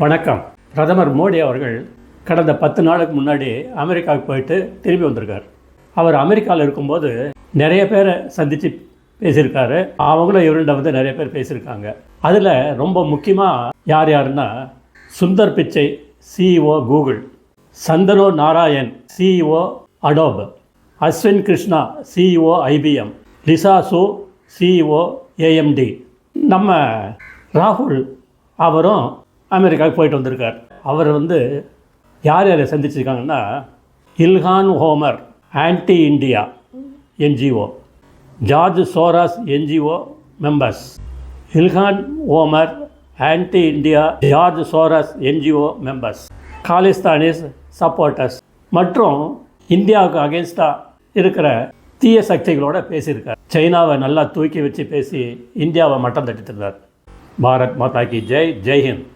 வணக்கம். பிரதமர் மோடி அவர்கள் கடந்த 10 நாளுக்கு முன்னாடி அமெரிக்காவுக்கு போயிட்டு திரும்பி வந்திருக்கார். அவர் அமெரிக்காவில் இருக்கும்போது நிறைய பேரை சந்தித்து பேசியிருக்காரு. அவங்களும் இவர்கிட்ட நிறைய பேர் பேசியிருக்காங்க. அதில் ரொம்ப முக்கியமாக யாருன்னா Sundar Pichai, CEO Google, Shantanu Narayan, CEO Adobe, Ashwin Krishna, CEO IBM, Lisa சு, CEO AMD. நம்ம ராகுல் அவரும் அமெரிக்காவுக்கு போயிட்டு வந்திருக்கார். அவர் யார் யாரை சந்திச்சிருக்காங்கன்னா Ilhan Omar anti India NGO, George Soros NGO members. Ilhan Omar anti India George Soros NGO members, Khalistanis supporters மற்றும் இந்தியாவுக்கு அகேன்ஸ்டாக இருக்கிற தீய சக்திகளோடு பேசியிருக்கார். சைனாவை நல்லா தூக்கி வச்சு பேசி இந்தியாவை மட்டம் தட்டித்திருந்தார். பாரத் மாதா கி ஜெய், ஜெய்ஹிந்த்.